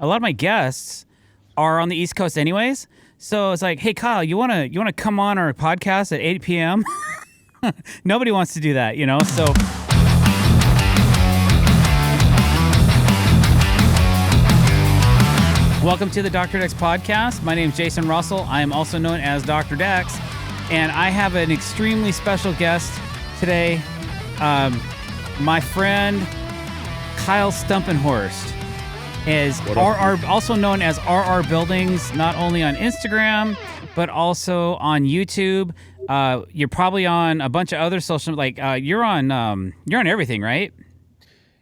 a lot of my guests are on the East Coast anyways. So it's like, hey, Kyle, you wanna come on our podcast at 8 p.m.? Nobody wants to do that, So welcome to the Dr. Dex podcast. My name is Jason Russell. I am also known as Dr. Dex, and I have an extremely special guest today. My friend Kyle Stumpenhorst is RR, also known as RR Buildings, not only on Instagram but also on YouTube. You're probably on a bunch of other social, you're on everything, right?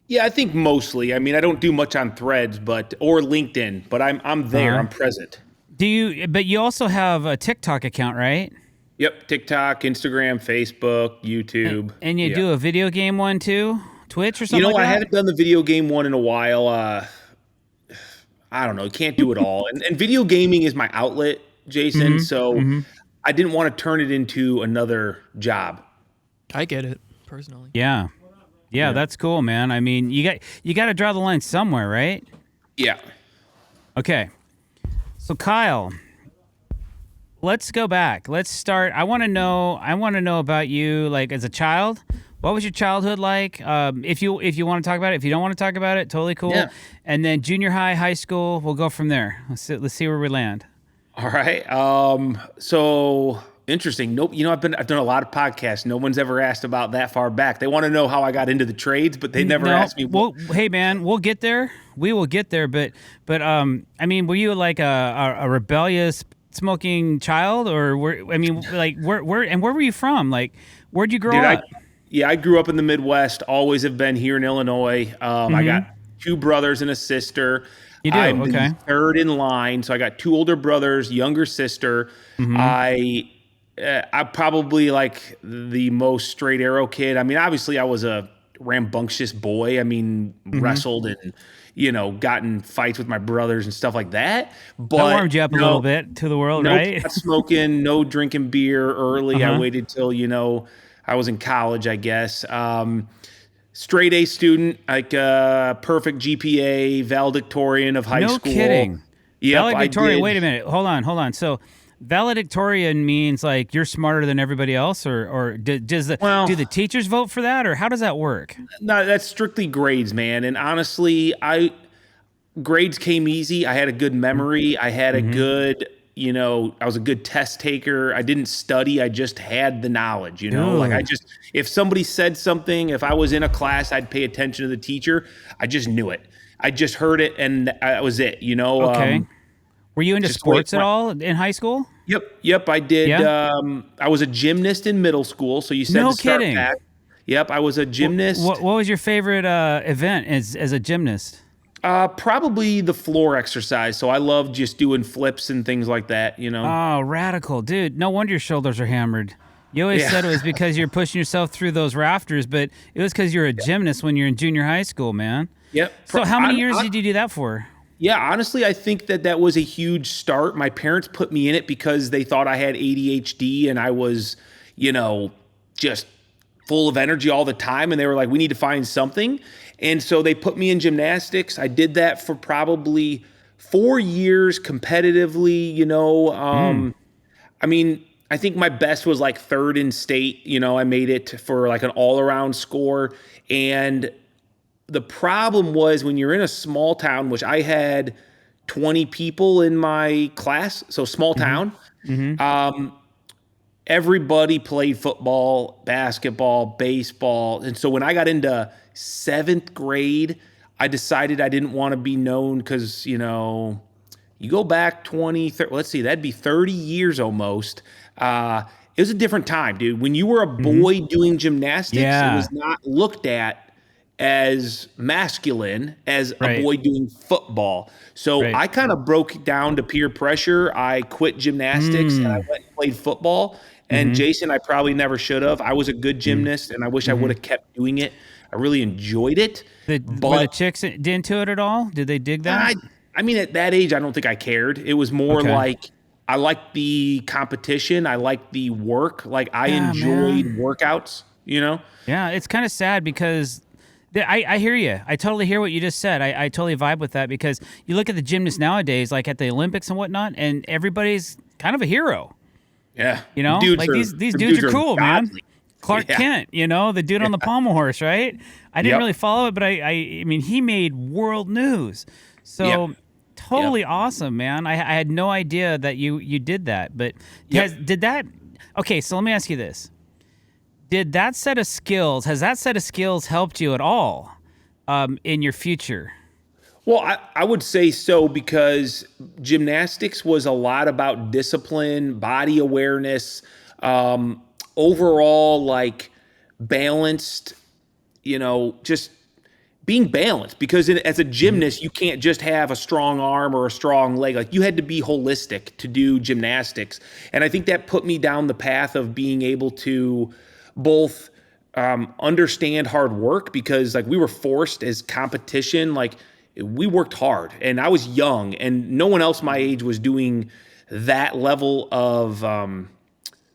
Yeah, I think mostly. I mean, I don't do much on Threads, or LinkedIn, but I'm there. I'm present. But you also have a TikTok account, right? Yep, TikTok, Instagram, Facebook, YouTube. And you do a video game one too? Twitch or something like that? I haven't done the video game one in a while. I don't know. You can't do it all. And video gaming is my outlet, Jason, so I didn't want to turn it into another job. I get it, personally. Yeah, that's cool, man. I mean, you got to draw the line somewhere, right? Yeah. Okay. So Kyle, let's go back. Let's start. I want to know about you, like as a child. What was your childhood like? If you want to talk about it, if you don't want to talk about it, totally cool. Yeah. And then junior high, high school, we'll go from there. Let's see where we land. All right. So interesting. Nope. I've done a lot of podcasts. No one's ever asked about that far back. They want to know how I got into the trades, but they never asked me. Well, hey man, we'll get there. We will get there. But I mean, were you like a rebellious smoking child, or where were you from? Like, where'd you grow up? I grew up in the Midwest. Always have been here in Illinois. I got two brothers and a sister. You do? I'm okay. the third in line, so I got two older brothers, younger sister. I'm probably like the most straight arrow kid. I mean, obviously I was a rambunctious boy. I mean, wrestled and, got in fights with my brothers and stuff like that. But that warmed you up a little bit to the world, right? Not smoking, no drinking beer early. I waited till, I was in college, I guess. Straight A student, like perfect GPA, valedictorian of high school. No kidding. Yep, valedictorian. Wait a minute. Hold on. So valedictorian means like you're smarter than everybody else, or do the teachers vote for that, or how does that work? No, that's strictly grades, man. And honestly, grades came easy. I had a good memory. I had a good, I was a good test taker. I didn't study. I just had the knowledge, if somebody said something, if I was in a class, I'd pay attention to the teacher. I just knew it. I just heard it, and that was it, Okay. Were you into sports at all in high school? Yep, I did. Yeah? I was a gymnast in middle school, so you said no to start kidding. back. Yep, I was a gymnast. What was your favorite event as a gymnast? Probably the floor exercise. So I love just doing flips and things like that, Oh, radical. Dude, no wonder your shoulders are hammered. You always said it was because you're pushing yourself through those rafters, but it was because you're a gymnast when you're in junior high school, man. Yep. So how many years did you do that for? Yeah, honestly, I think that was a huge start. My parents put me in it because they thought I had ADHD and I was, just full of energy all the time. And they were like, we need to find something. And so they put me in gymnastics. I did that for probably 4 years competitively, I mean, I think my best was like third in state. I made it for like an all-around score. And the problem was when you're in a small town, which I had 20 people in my class, so small town, everybody played football, basketball, baseball. And so when I got into 7th grade, I decided I didn't want to be known because, you go back 20, 30, let's see, that'd be 30 years almost. It was a different time, dude. When you were a boy doing gymnastics, it was not looked at as masculine as a boy doing football. So I kind of broke down to peer pressure. I quit gymnastics and I went and played football. And Jason, I probably never should have. I was a good gymnast and I wish I would have kept doing it. I really enjoyed it. Were the chicks into it at all? Did they dig that? I mean, at that age, I don't think I cared. It was more like I liked the competition. I liked the work. Like I enjoyed workouts, Yeah, it's kind of sad because I hear you. I totally hear what you just said. I totally vibe with that because you look at the gymnasts nowadays, like at the Olympics and whatnot, and everybody's kind of a hero. Yeah. You know, these dudes are cool, man. godly. Clark Kent, the dude on the pommel horse, right? I didn't really follow it, but I mean, he made world news. So totally awesome, man. I had no idea that you did that, but did that? Okay, so let me ask you this. Has that set of skills helped you at all in your future? Well, I would say so because gymnastics was a lot about discipline, body awareness, overall like balanced, just being balanced. Because as a gymnast, you can't just have a strong arm or a strong leg. Like you had to be holistic to do gymnastics. And I think that put me down the path of being able to both understand hard work because like we were forced as competition, like we worked hard and I was young and no one else my age was doing that level of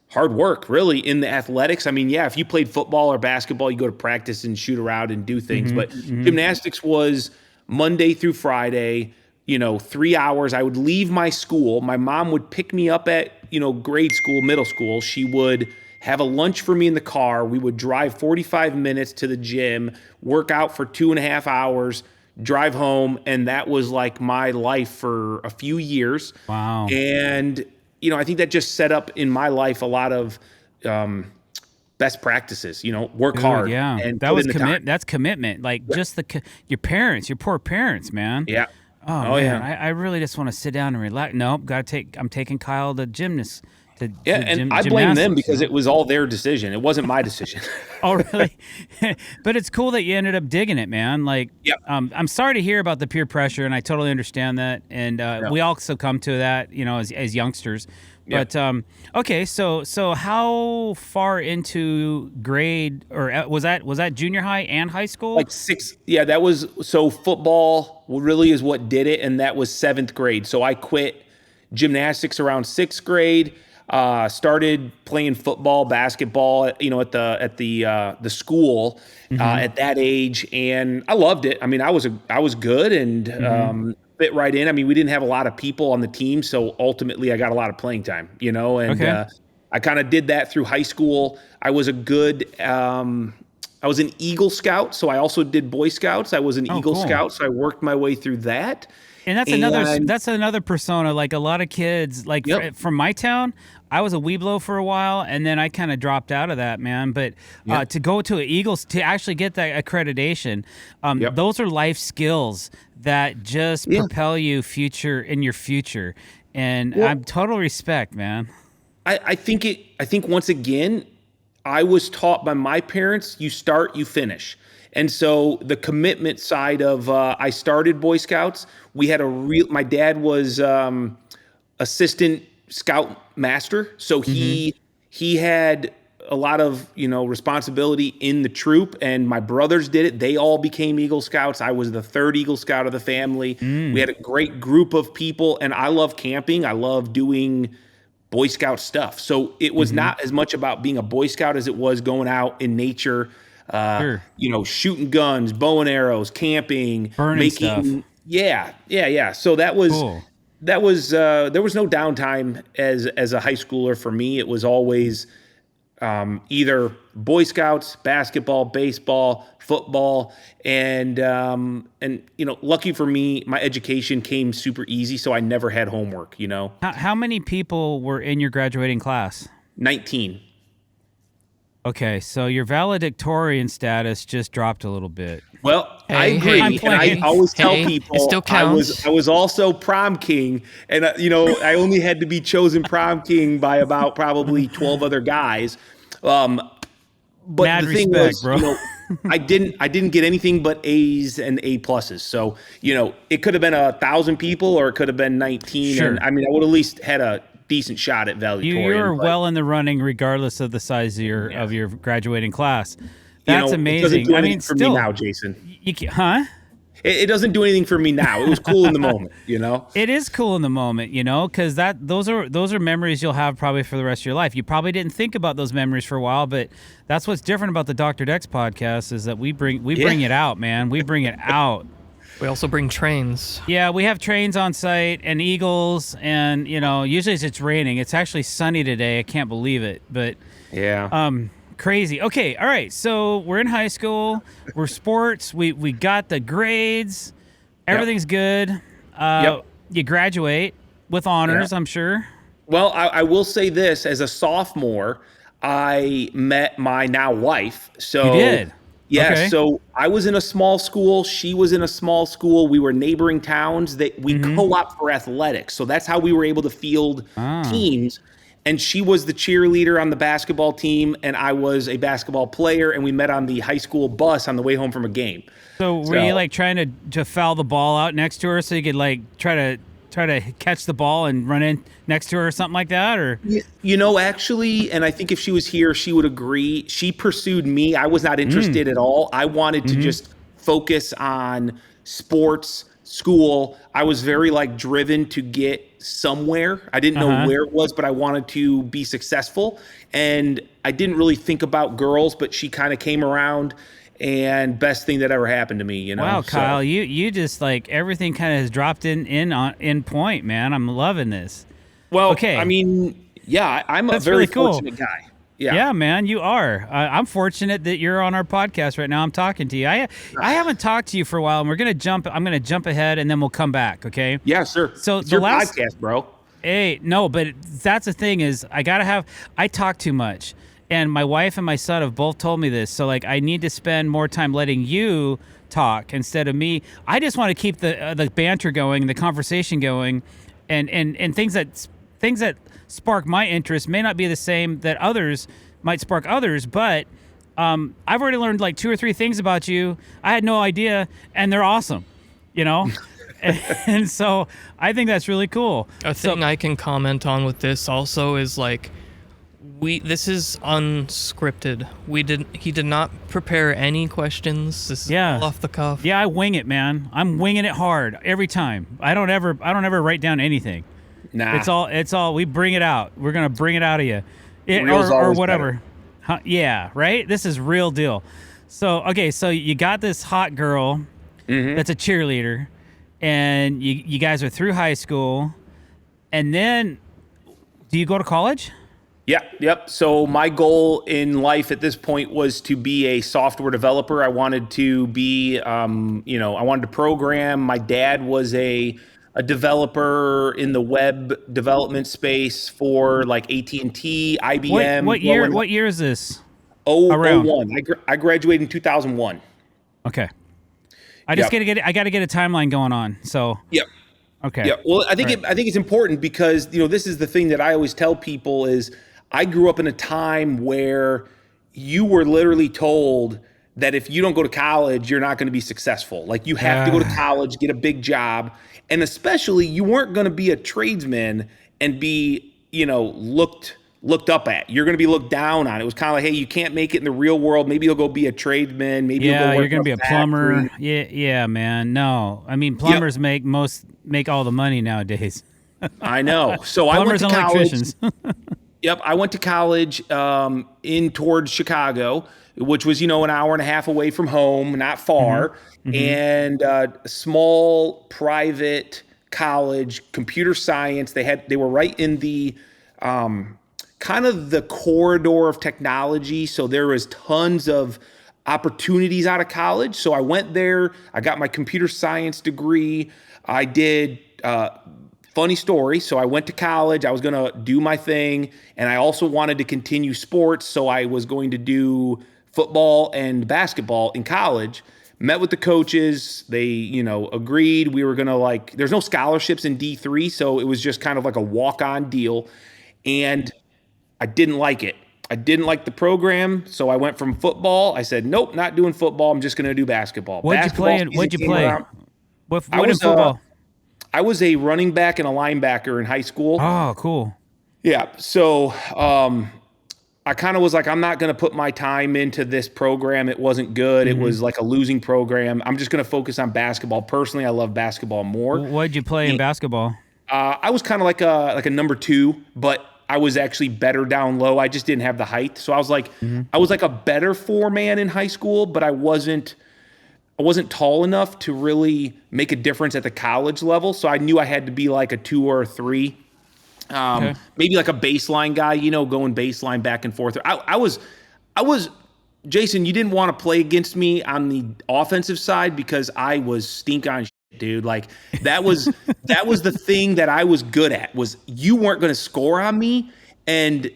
hard work really in the athletics. I mean, yeah, if you played football or basketball, you go to practice and shoot around and do things, but gymnastics was Monday through Friday, 3 hours. I would leave my school. My mom would pick me up at, grade school, middle school. She would have a lunch for me in the car. We would drive 45 minutes to the gym, work out for 2.5 hours, drive home. And that was like my life for a few years. Wow. And, I think that just set up in my life a lot of best practices, work hard. Yeah. And that's commitment. Like just your parents, your poor parents, man. Yeah. Oh man. Yeah. I really just want to sit down and relax. Nope. I'm taking Kyle to gymnast. I blame them because it was all their decision. It wasn't my decision. Oh, really? But it's cool that you ended up digging it, man. Like, I'm sorry to hear about the peer pressure, and I totally understand that. And we also come to that, as youngsters. But okay, so how far into grade or was that junior high and high school? Like 6. Yeah, that was so football really is what did it, and that was 7th grade. So I quit gymnastics around 6th grade. Started playing football, basketball, at the school at that age, and I loved it. I mean, I was good and fit right in. I mean, we didn't have a lot of people on the team, so ultimately, I got a lot of playing time. And I kind of did that through high school. I was I was an Eagle Scout, so I also did Boy Scouts. I was an Eagle Scout, so I worked my way through that. And that's another persona. Like a lot of kids, like from my town, I was a Weeblo for a while, and then I kind of dropped out of that, man. But to go to Eagles, to actually get that accreditation, those are life skills that just propel you in your future. And I'm total respect, man. I think once again, I was taught by my parents, you start, you finish. And so the commitment side of I started Boy Scouts. We had my dad was assistant scout master, so he had a lot of responsibility in the troop. And my brothers did it; they all became Eagle Scouts. I was the 3rd Eagle Scout of the family. We had a great group of people, and I love camping. I love doing Boy Scout stuff. So it was not as much about being a Boy Scout as it was going out in nature. Shooting guns, bow and arrows, camping, burning stuff. Yeah. So that was cool. There was no downtime as a high schooler for me. It was always either Boy Scouts, basketball, baseball, football, and lucky for me, my education came super easy, so I never had homework. How many people were in your graduating class? 19. Okay, so your valedictorian status just dropped a little bit. Well, I agree, and I always tell people it still counts. I was also prom king, and I only had to be chosen prom king by about probably 12 other guys. But Mad the thing respect, was, bro. I didn't get anything but A's and A pluses. So it could have been 1,000 people, or it could have been 19. Sure. And I mean, I would at least had a decent shot at valedictorian. You were well in the running, regardless of the size of your graduating class. That's amazing. It doesn't do anything for me now, Jason. Huh? it doesn't do anything for me now. It was cool in the moment, you know? It is cool in the moment, you know, because those are memories you'll have probably for the rest of your life. You probably didn't think about those memories for a while, but that's what's different about the Dr. Dex podcast is that we bring it out, man. We bring it out. We also bring trains. Yeah, we have trains on site and eagles, and you know, usually it's raining. It's actually sunny today. I can't believe it, but Yeah. crazy. Okay, all right. So we're in high school. We're sports. We got the grades. Everything's good. You graduate with honors, I'm sure. Well, I will say this: as a sophomore, I met my now wife. So You did? Yeah. Okay. So I was in a small school. She was in a small school. We were neighboring towns. That we co-op for athletics. So that's how we were able to field teams. And she was the cheerleader on the basketball team, and I was a basketball player. And we met on the high school bus on the way home from a game. So were you like trying to foul the ball out next to her so you could like try to catch the ball and run in next to her or something like that? Or You know, actually, and I think if she was here, she would agree. She pursued me. I was not interested at all. I wanted to just focus on sports, school. I was very like driven to get somewhere. I didn't know where it was, but I wanted to be successful. And I didn't really think about girls, but she kind of came around. And best thing that ever happened to me, you know. wow, So- Kyle, you just like everything kind of has dropped in point, man. I'm loving this. Well, Okay. I mean, yeah, I'm That's a very really cool. fortunate guy. Yeah, man, you are. I'm fortunate that you're on our podcast right now. I'm talking to you. I haven't talked to you for a while, and I'm gonna jump ahead, and then we'll come back. Okay. Yeah, sure. So It's the your last- podcast, bro. Hey, no, but that's the thing is I talk too much. And my wife and my son have both told me this. So like I need to spend more time letting you talk instead of me. I just want to keep the banter going, the conversation going, and things that spark my interest may not be the same that others might spark others, but I've already learned like 2 or 3 things about you. I had no idea, and they're awesome, you know? And so I think that's really cool. A thing I can comment on with this also is like this is unscripted. He did not prepare any questions. This is all off the cuff. Yeah, I wing it, man. I'm winging it hard every time. I don't ever write down anything. Nah. It's all we bring it out. We're going to bring it out of you. Real's or always whatever. Huh, yeah, right? This is real deal. So, okay, so you got this hot girl that's a cheerleader, and you guys are through high school, and then do you go to college? Yep. So my goal in life at this point was to be a software developer. I wanted to be, I wanted to program. My dad was a developer in the web development space for like AT&T, IBM. What year is this? Around 01. I graduated in 2001. Okay. I got to get a timeline going on. So Yep. okay. Yeah. Well, I think it's important because, this is the thing that I always tell people is I grew up in a time where you were literally told that if you don't go to college, you're not going to be successful. Like you have to go to college, get a big job. And especially you weren't going to be a tradesman and be, looked up at. You're going to be looked down on. It was kind of like, hey, you can't make it in the real world. Maybe you'll go be a tradesman. Maybe you'll go work you're going to be a plumber. factory. Yeah, man. No. I mean, plumbers make all the money nowadays. I know. So I went Plumbers to and college. electricians. Yep, I went to college in towards Chicago, which was, an hour and a half away from home, not far, and a small private college, computer science. They were right in the kind of the corridor of technology, so there was tons of opportunities out of college. So I went there. I got my computer science degree. I did. Funny story. So I went to college. I was going to do my thing. And I also wanted to continue sports. So I was going to do football and basketball in college. Met with the coaches. They, agreed. We were going to there's no scholarships in D3. So it was just kind of like a walk-on deal. And I didn't like it. I didn't like the program. So I went from football. I said, nope, not doing football. I'm just going to do basketball. What'd you play in football? I was a running back and a linebacker in high school. Oh, cool. Yeah. So I kind of was like, I'm not going to put my time into this program. It wasn't good. It was like a losing program. I'm just going to focus on basketball. Personally, I love basketball more. What'd you play in basketball? I was kind of like a number 2, but I was actually better down low. I just didn't have the height. So I was like a better 4-man in high school, but I wasn't tall enough to really make a difference at the college level. So I knew I had to be like a 2 or a 3. Maybe like a baseline guy, going baseline back and forth. I was, Jason, you didn't want to play against me on the offensive side because I was stink on shit, dude. Like that was the thing that I was good at, was you weren't going to score on me. And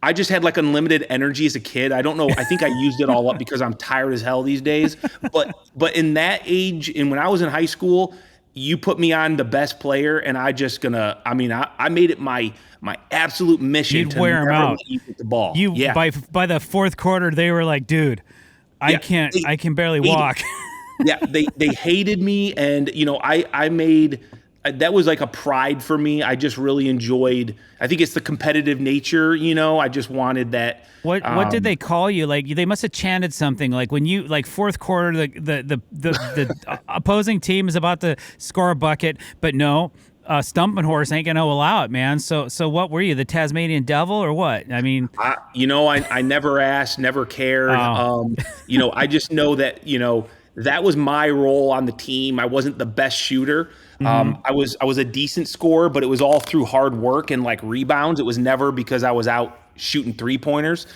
I just had like unlimited energy as a kid. I don't know. I think I used it all up because I'm tired as hell these days. But in that age, and when I was in high school, you put me on the best player, and I made it my absolute mission to wear him out. Let you get the ball. By the fourth quarter, they were like, dude, I can barely walk. Yeah, they hated me, and I made that was like a pride for me. I just really enjoyed. I think it's the competitive nature. I just wanted that. What did they call you? Like they must have chanted something like when you like fourth quarter, the opposing team is about to score a bucket, but no. Stumpenhorst ain't gonna allow it, man. So what were you, the Tasmanian devil or what? I mean, I never asked, never cared. Oh. I just know that that was my role on the team. I wasn't the best shooter. I was a decent scorer, but it was all through hard work and like rebounds. It was never because I was out shooting 3-pointers.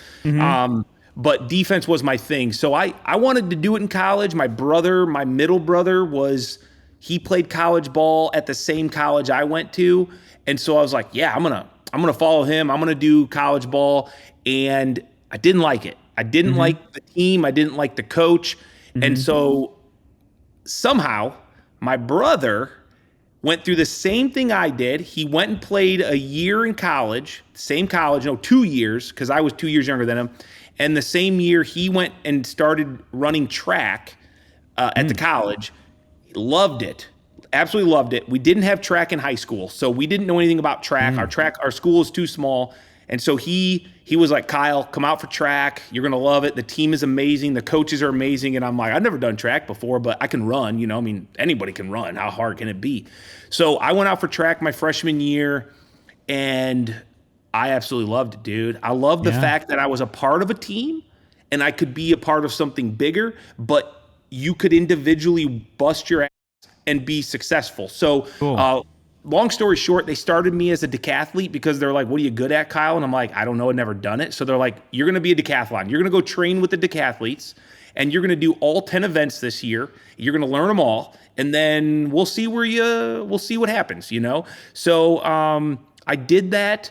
But defense was my thing. So I wanted to do it in college. My middle brother he played college ball at the same college I went to. And so I was like, yeah, I'm going to follow him. I'm going to do college ball. And I didn't like it. I didn't like the team. I didn't like the coach. And so somehow my brother went through the same thing I did. He went and played a year in college, same college, 2 years, because I was 2 years younger than him. And the same year he went and started running track at the college. He loved it. Absolutely loved it. We didn't have track in high school, so we didn't know anything about track. Our school is too small. And so he was like, Kyle, come out for track. You're going to love it. The team is amazing. The coaches are amazing. And I'm like, I've never done track before, but I can run, anybody can run. How hard can it be? So I went out for track my freshman year, and I absolutely loved it, dude. I loved the fact that I was a part of a team and I could be a part of something bigger, but you could individually bust your ass and be successful. So, cool. Long story short, they started me as a decathlete because they're like, what are you good at, Kyle? And I'm like, I don't know. I've never done it. So they're like, you're going to be a decathlon. You're going to go train with the decathletes, and you're going to do all 10 events this year. You're going to learn them all. And then we'll see we'll see what happens, So I did that.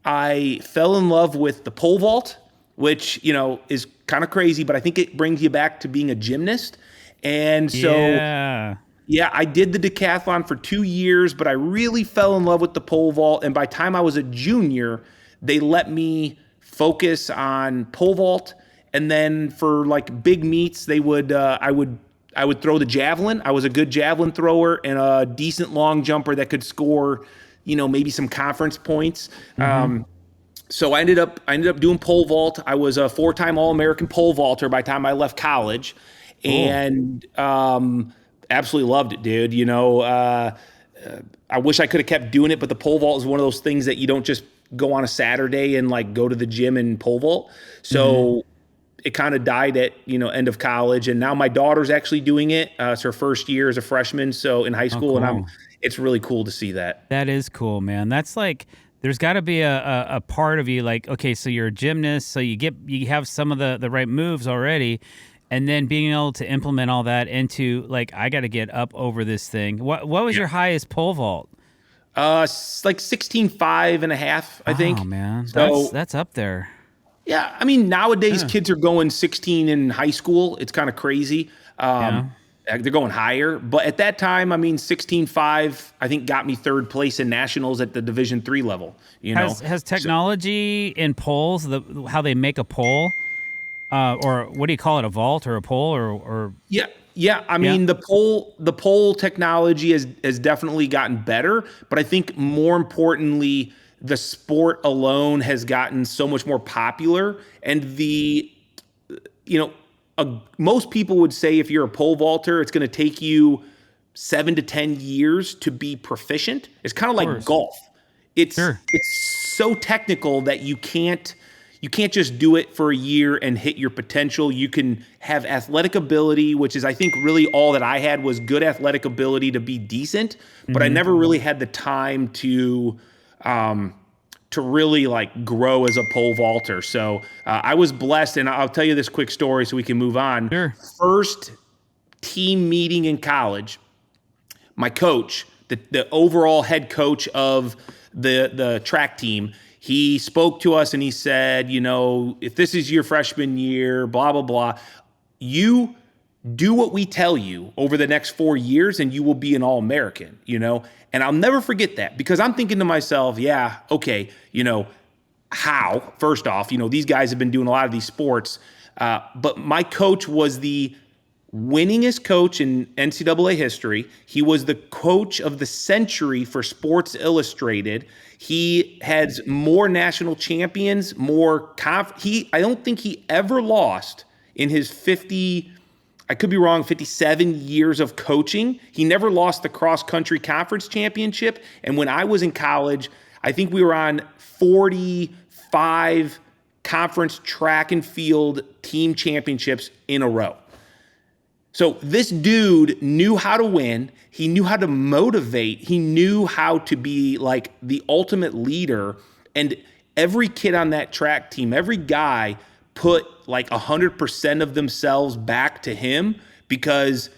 I fell in love with the pole vault, which, is kind of crazy, but I think it brings you back to being a gymnast. And so, yeah, I did the decathlon for 2 years, but I really fell in love with the pole vault. And by the time I was a junior, they let me focus on pole vault. And then for like big meets, I would throw the javelin. I was a good javelin thrower and a decent long jumper that could score, maybe some conference points. So I ended up doing pole vault. I was a 4-time All-American pole vaulter by the time I left college. Cool. And absolutely loved it, dude. I wish I could have kept doing it, but the pole vault is one of those things that you don't just go on a Saturday and like go to the gym and pole vault. So it kind of died at, end of college. And now my daughter's actually doing it. It's her first year as a freshman. So in high school, cool. And it's really cool to see that. That is cool, man. That's like, there's got to be a part of you like, okay, so you're a gymnast, so you have some of the right moves already. And then being able to implement all that into like, I got to get up over this thing. What was your highest pole vault? Like 16.5 and a half, I think. Oh man, so, that's up there. Yeah, I mean nowadays kids are going 16 in high school. It's kind of crazy. They're going higher, but at that time, 16.5, I think got me third place in nationals at the Division III level. Has technology in poles, how they make a pole? Or what do you call it? A vault or a pole or? Yeah. I mean, the pole technology has definitely gotten better, but I think more importantly, the sport alone has gotten so much more popular, and most people would say if you're a pole vaulter, it's going to take you 7 to 10 years to be proficient. It's kind of like golf. It's so technical that you can't just do it for a year and hit your potential. You can have athletic ability, which is, I think, really all that I had was good athletic ability to be decent, but I never really had the time to really like grow as a pole vaulter. So I was blessed, and I'll tell you this quick story so we can move on. Sure. First team meeting in college, my coach, the overall head coach of the track team, he spoke to us and he said, if this is your freshman year, blah, blah, blah, you do what we tell you over the next 4 years and you will be an All-American, And I'll never forget that, because I'm thinking to myself, yeah, okay, how? First off, these guys have been doing a lot of these sports, but my coach was the winningest coach in NCAA history. He was the coach of the century for Sports Illustrated. He has more national champions, I don't think he ever lost in his 57 years of coaching. He never lost the cross-country conference championship. And when I was in college, I think we were on 45 conference track and field team championships in a row. So this dude knew how to win. He knew how to motivate. He knew how to be like the ultimate leader. And every kid on that track team, every guy put like 100% of themselves back to him, because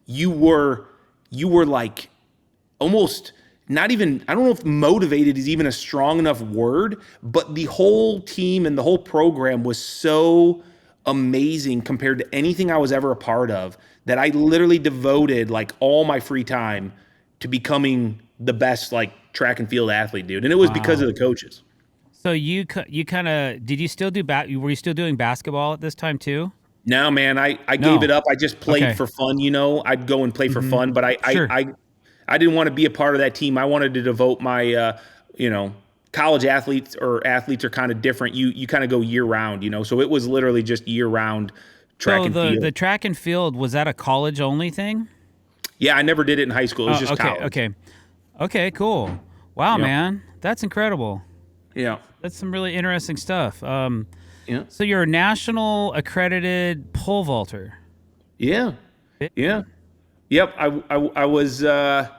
you were like almost not even, I don't know if motivated is even a strong enough word, but the whole team and the whole program was so amazing compared to anything I was ever a part of, that I literally devoted like all my free time to becoming the best like track and field athlete, dude. And it was because of the coaches. So you kind of, did you still do were you still doing basketball at this time too? No, man, I gave it up. I just played for fun, I'd go and play for fun, but I didn't want to be a part of that team. I wanted to devote my, college athletes are kind of different. You kind of go year round, so it was literally just year round track and field. The track and field, was that a college only thing? Yeah, I never did it in high school. It was just college. Okay, cool. Wow, man, that's incredible. Yeah. That's some really interesting stuff. So you're a national accredited pole vaulter. Yeah. Yeah. Yep. I was, I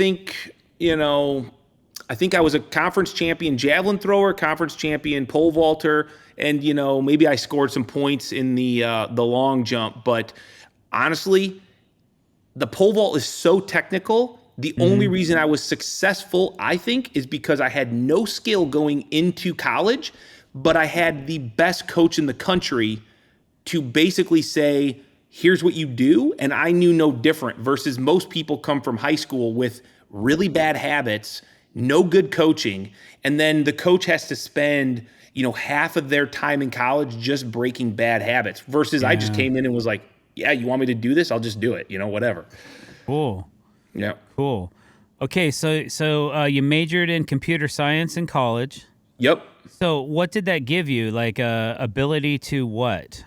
think I was a conference champion javelin thrower, conference champion pole vaulter, and, maybe I scored some points in the long jump. But honestly, the pole vault is so technical. The only reason I was successful, I think, is because I had no skill going into college, but I had the best coach in the country to basically say, here's what you do. And I knew no different, versus most people come from high school with really bad habits, no good coaching. And then the coach has to spend, half of their time in college just breaking bad habits, versus I just came in and was like, yeah, you want me to do this? I'll just do it, whatever. Cool. Yeah. Cool. Okay, so you majored in computer science in college. Yep. So what did that give you? Like ability to what?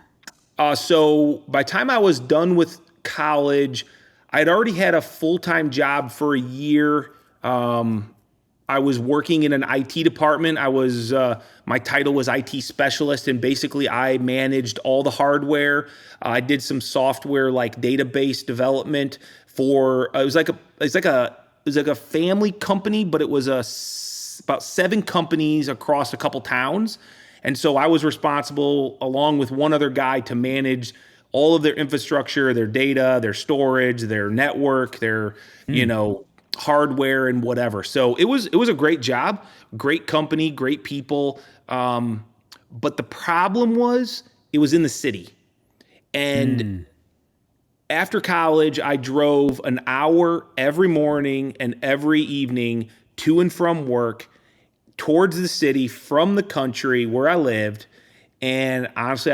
So by the time I was done with college, I'd already had a full-time job for a year. I was working in an IT department. My title was IT specialist, and basically I managed all the hardware. I did some software like database development for. It was like a family company, but it was about 7 companies across a couple towns, and so I was responsible, along with one other guy, to manage all of their infrastructure, their data, their storage, their network, their hardware and whatever. So it was a great job, great company, great people. But the problem was it was in the city. And after college, I drove an hour every morning and every evening to and from work towards the city from the country where I lived. And honestly,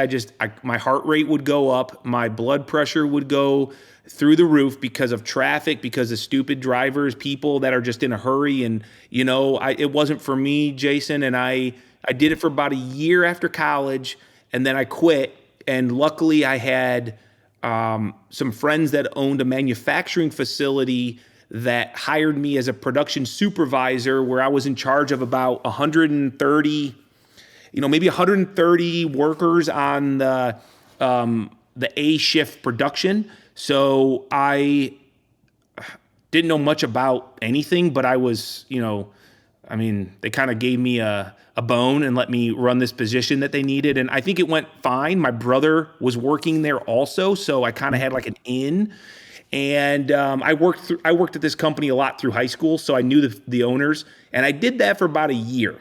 my heart rate would go up. My blood pressure would go through the roof because of traffic, because of stupid drivers, people that are just in a hurry. And, it wasn't for me, Jason. And I did it for about a year after college, and then I quit. And luckily I had some friends that owned a manufacturing facility that hired me as a production supervisor, where I was in charge of about 130, maybe 130 workers on the A shift production. So I didn't know much about anything, but I was, they kind of gave me a bone and let me run this position that they needed. And I think it went fine. My brother was working there also, so I kind of had like an in. And I worked at this company a lot through high school, so I knew the owners. And I did that for about a year.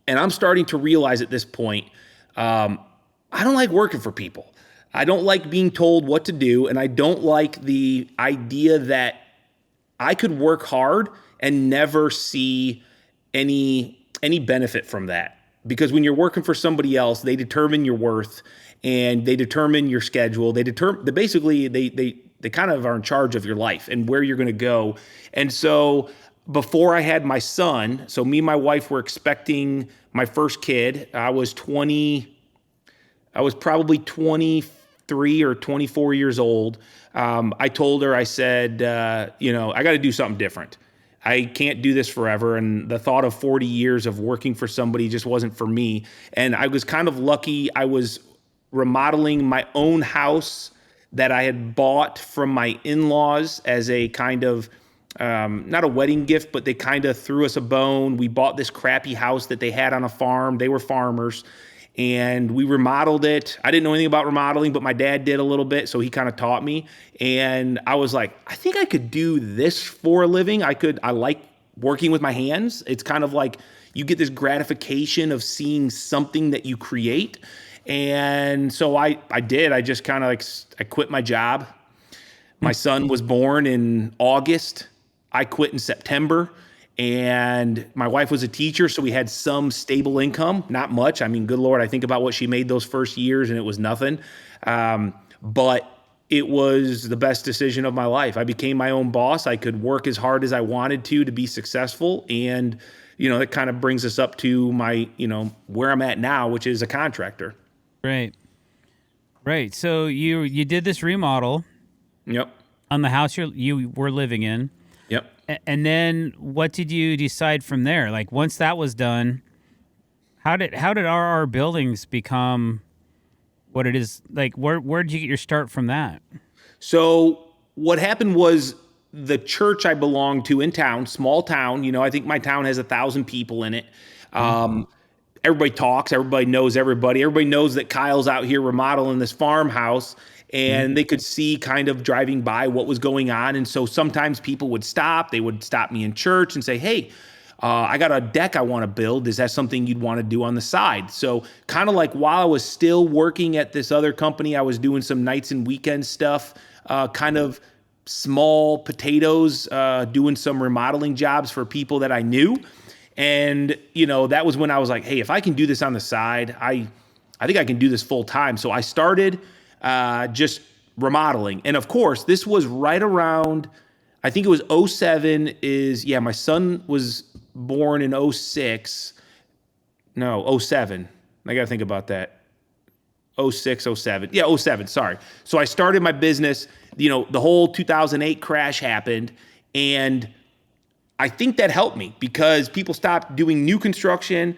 And I'm starting to realize at this point, I don't like working for people. I don't like being told what to do, and I don't like the idea that I could work hard and never see any benefit from that. Because when you're working for somebody else, they determine your worth and they determine your schedule. They kind of are in charge of your life and where you're going to go. And so before I had my son, so me and my wife were expecting my first kid. I was probably 23 or 24 years old. I told her, I said, I got to do something different. I can't do this forever. And the thought of 40 years of working for somebody just wasn't for me. And I was kind of lucky. I was remodeling my own house that I had bought from my in-laws as a kind of, not a wedding gift, but they kind of threw us a bone. We bought this crappy house that they had on a farm. They were farmers. And we remodeled it. I didn't know anything about remodeling, but my dad did a little bit, so he kind of taught me. And I was like, I think I could do this for a living. I like working with my hands. It's kind of like you get this gratification of seeing something that you create. And so I did. I just kind of I quit my job. My son was born in August. I quit in September. And my wife was a teacher, so we had some stable income, not much. I mean, good Lord, I think about what she made those first years and it was nothing. But it was the best decision of my life. I became my own boss. I could work as hard as I wanted to be successful. And, that kind of brings us up to my, where I'm at now, which is a contractor. Right. So you did this remodel. Yep. On the house you were living in. Yep. And then what did you decide from there? Like once that was done, how did RR Buildings become what it is? Like where did you get your start from that? So what happened was the church I belonged to in town, small town, I think my town has 1,000 people in it. Everybody talks, everybody knows everybody. Everybody knows that Kyle's out here remodeling this farmhouse. And they could see kind of driving by what was going on. And so sometimes people would stop. They would stop me in church and say, hey, I got a deck I want to build. Is that something you'd want to do on the side? So kind of like while I was still working at this other company, I was doing some nights and weekend stuff, kind of small potatoes, doing some remodeling jobs for people that I knew. And, that was when I was like, hey, if I can do this on the side, I think I can do this full time. So I started just remodeling. And of course, this was right around, I think it was 07 my son was born in 06. No, 07. I got to think about that. 06, 07. Yeah, 07, sorry. So I started my business, the whole 2008 crash happened. And I think that helped me because people stopped doing new construction.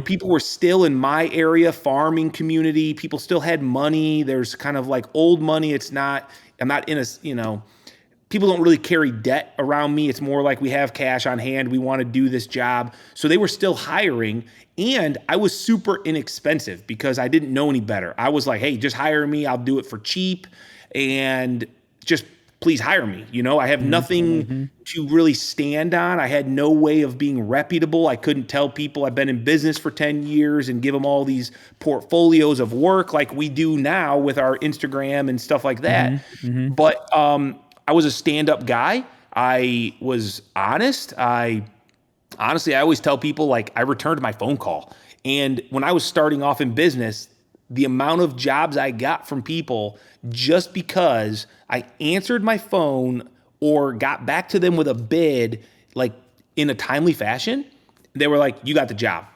People were still in my area, farming community. People still had money. There's kind of like old money. I'm not in a, people don't really carry debt around me. It's more like we have cash on hand. We want to do this job. So they were still hiring. And I was super inexpensive because I didn't know any better. I was like, hey, just hire me. I'll do it for cheap. And just please hire me. I have nothing to really stand on. I had no way of being reputable. I couldn't tell people I've been in business for 10 years and give them all these portfolios of work like we do now with our Instagram and stuff like that. But I was a stand-up guy. I was honest. Honestly, I always tell people, like, I returned my phone call. And when I was starting off in business, the amount of jobs I got from people just because I answered my phone or got back to them with a bid, like in a timely fashion, they were like, you got the job.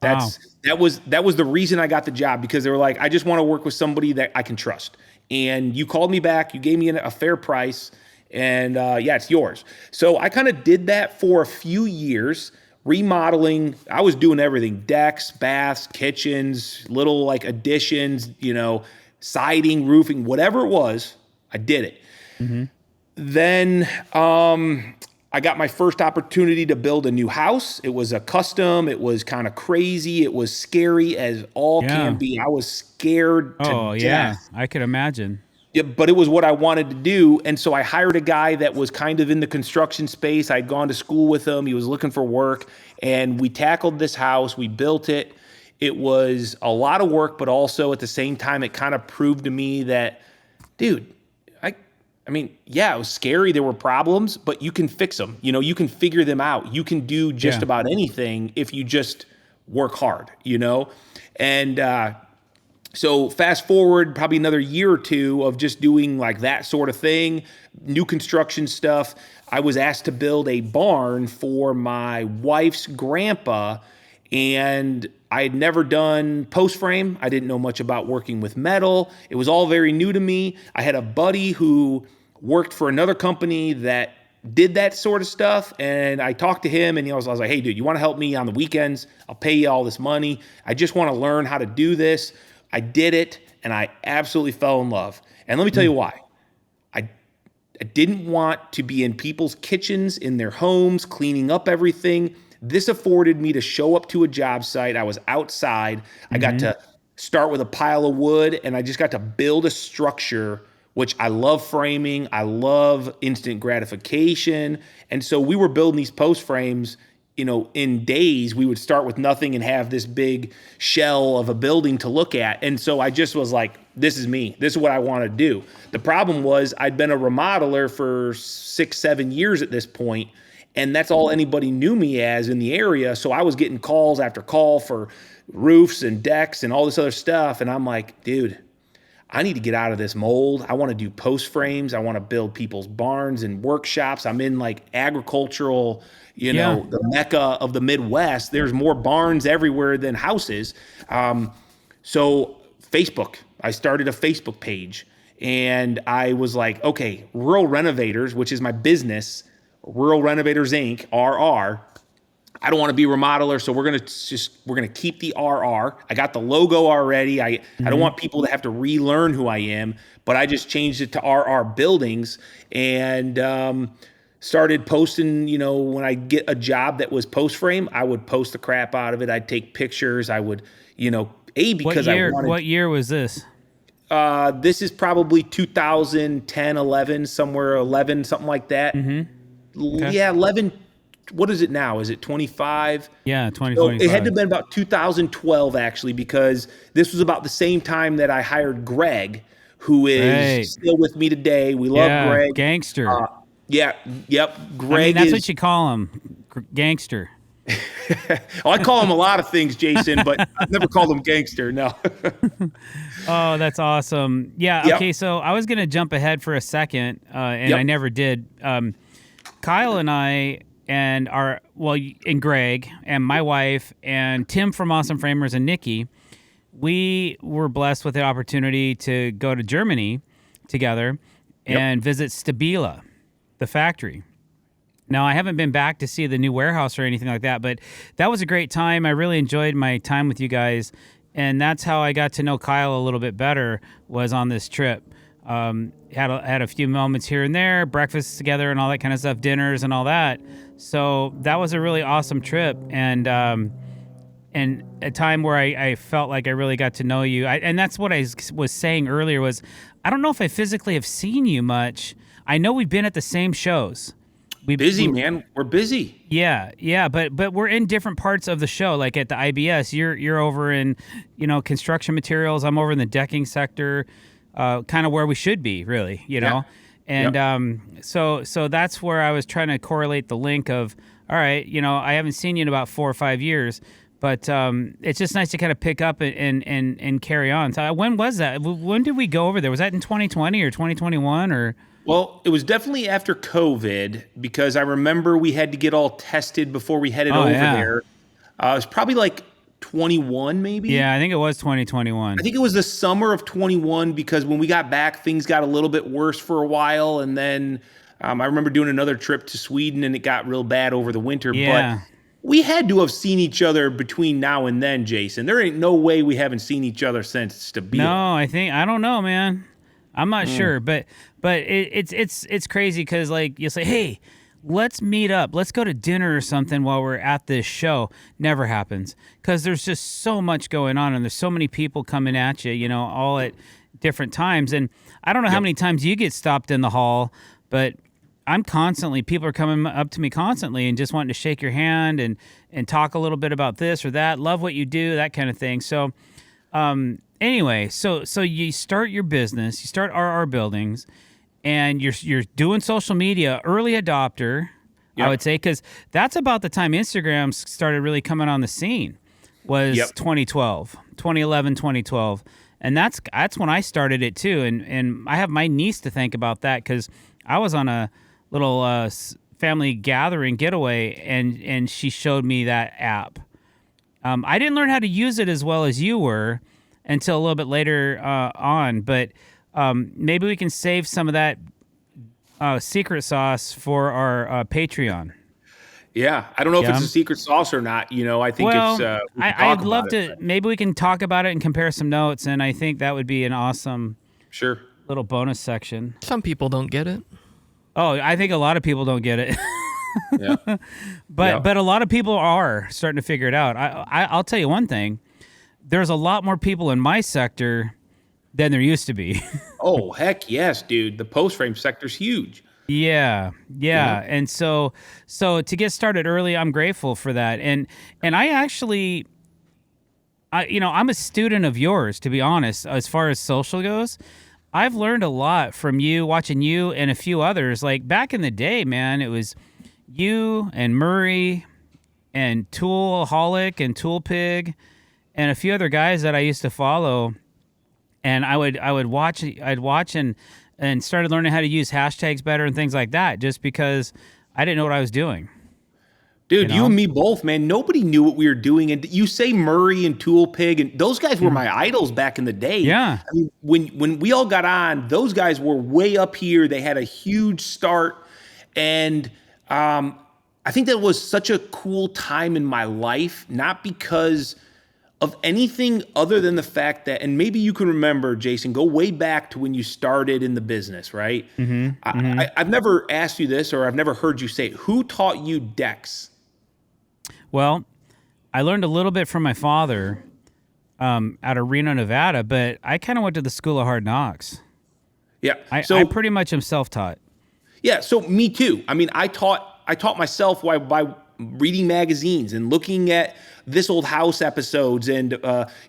Wow. That was the reason I got the job, because they were like, I just want to work with somebody that I can trust. And you called me back, you gave me a fair price, and yeah, it's yours. So I kind of did that for a few years, remodeling. I was doing everything: decks, baths, kitchens, little like additions, siding, roofing, whatever it was, I did it. Mm-hmm. Then I got my first opportunity to build a new house. It was a custom. It was kind of crazy. It was scary as all can be. I was scared to death. Yeah, I could imagine. Yeah, but it was what I wanted to do. And so I hired a guy that was kind of in the construction space. I'd gone to school with him. He was looking for work. And we tackled this house. We built it. It was a lot of work, but also at the same time, it kind of proved to me that, dude, I mean, yeah, it was scary. There were problems, but you can fix them. You can figure them out. You can do just about anything if you just work hard, And so fast forward probably another year or two of just doing like that sort of thing, new construction stuff. I was asked to build a barn for my wife's grandpa, and I had never done post frame. I didn't know much about working with metal. It was all very new to me. I had a buddy who worked for another company that did that sort of stuff, and I talked to him, and I was like, hey, dude, you want to help me on the weekends? I'll pay you all this money. I just want to learn how to do this. I did it, and I absolutely fell in love. And let me tell you why. I didn't want to be in people's kitchens, in their homes, cleaning up everything. This afforded me to show up to a job site. I was outside. I got to start with a pile of wood, and I just got to build a structure, which I love framing. I love instant gratification. And so we were building these post frames, in days. We would start with nothing and have this big shell of a building to look at. And so I just was like, this is me. This is what I want to do. The problem was I'd been a remodeler for 6-7 years at this point, and that's all anybody knew me as in the area. So I was getting calls after call for roofs and decks and all this other stuff. And I'm like, dude, I need to get out of this mold. I want to do post frames. I want to build people's barns and workshops. I'm in like agricultural, the mecca of the Midwest. There's more barns everywhere than houses. So Facebook, I started a Facebook page, and I was like, okay, Rural Renovators, which is my business, Rural Renovators Inc., RR. I don't want to be a remodeler, so we're gonna keep the RR. I got the logo already. I don't want people to have to relearn who I am, but I just changed it to RR Buildings, and started posting. When I get a job that was post frame, I would post the crap out of it. I'd take pictures. I would, because I wanted. What year was this? This is probably 2010, 11, somewhere 11, something like that. Okay. Yeah, 11. What is it now? Is it 25? Yeah, 2025. So it had to have been about 2012, actually, because this was about the same time that I hired Greg, who is still with me today. We love Greg. Gangster. Yep. Greg that's what you call him, gangster. I call him a lot of things, Jason, but I've never called him gangster, no. Oh, that's awesome. Yeah, okay, so I was going to jump ahead for a second, and I never did. Kyle and I and Greg and my wife and Tim from Awesome Framers and Nikki, we were blessed with the opportunity to go to Germany together and visit Stabila, the factory. Now, I haven't been back to see the new warehouse or anything like that, but that was a great time. I really enjoyed my time with you guys, and that's how I got to know Kyle a little bit better, was on this trip. Had a few moments here and there, breakfasts together and all that kind of stuff, dinners and all that. So that was a really awesome trip, and a time where I felt like I really got to know you. And that's what I was saying earlier was, I don't know if I physically have seen you much. I know we've been at the same shows. Man. We're busy. Yeah, but we're in different parts of the show. Like at the IBS, you're over in, construction materials. I'm over in the decking sector, kind of where we should be, really, And so that's where I was trying to correlate the link of, all right, I haven't seen you in about 4 or 5 years, But it's just nice to kind of pick up and carry on. So when was that? When did we go over there? Was that in 2020 or 2021 or? Well, it was definitely after COVID because I remember we had to get all tested before we headed over there. It was probably like 21 maybe. Yeah, I think it was 2021. I think it was the summer of 21 because when we got back, things got a little bit worse for a while. And then I remember doing another trip to Sweden and it got real bad over the winter. Yeah. But we had to have seen each other between now and then, Jason. There ain't no way we haven't seen each other since Stabile. No, I don't know, man. I'm not sure, but it's crazy because like you'll say, hey, let's meet up, let's go to dinner or something while we're at this show. Never happens because there's just so much going on and there's so many people coming at you, all at different times. And I don't know how many times you get stopped in the hall, but people are coming up to me constantly and just wanting to shake your hand and talk a little bit about this or that, love what you do, that kind of thing. So, anyway, so you start your business, you start RR Buildings, and you're doing social media, early adopter, I would say, because that's about the time Instagram started really coming on the scene, was 2012, 2011, 2012. And that's when I started it too. And I have my niece to thank about that because I was on a little family gathering getaway, and she showed me that app. I didn't learn how to use it as well as you were until a little bit later on, but maybe we can save some of that secret sauce for our Patreon. Yeah, I don't know if it's a secret sauce or not. I think it's. I'd love to. Maybe we can talk about it and compare some notes, and I think that would be an awesome little bonus section. Some people don't get it. Oh, I think a lot of people don't get it. But a lot of people are starting to figure it out. I'll tell you one thing. There's a lot more people in my sector than there used to be. Oh, heck yes, dude. The post frame sector's huge. Yeah. And so to get started early, I'm grateful for that. And I actually, I'm a student of yours, to be honest, as far as social goes. I've learned a lot from you, watching you and a few others. Like back in the day, man, it was you and Murray and Toolholic and Tool Pig and a few other guys that I used to follow. And I'd watch and started learning how to use hashtags better and things like that just because I didn't know what I was doing. Dude, you and me both, man. Nobody knew what we were doing. And you say Murray and Tool Pig, and those guys were my idols back in the day. Yeah. I mean, when we all got on, those guys were way up here. They had a huge start. And I think that was such a cool time in my life, not because of anything other than the fact that, and maybe you can remember, Jason, go way back to when you started in the business, right? I've never asked you this, or I've never heard you say it. Who taught you Dex? Well, I learned a little bit from my father out of Reno, Nevada, but I kind of went to the School of Hard Knocks. Yeah. I pretty much am self-taught. Yeah, so me too. I mean, I taught myself by reading magazines and looking at This Old House episodes and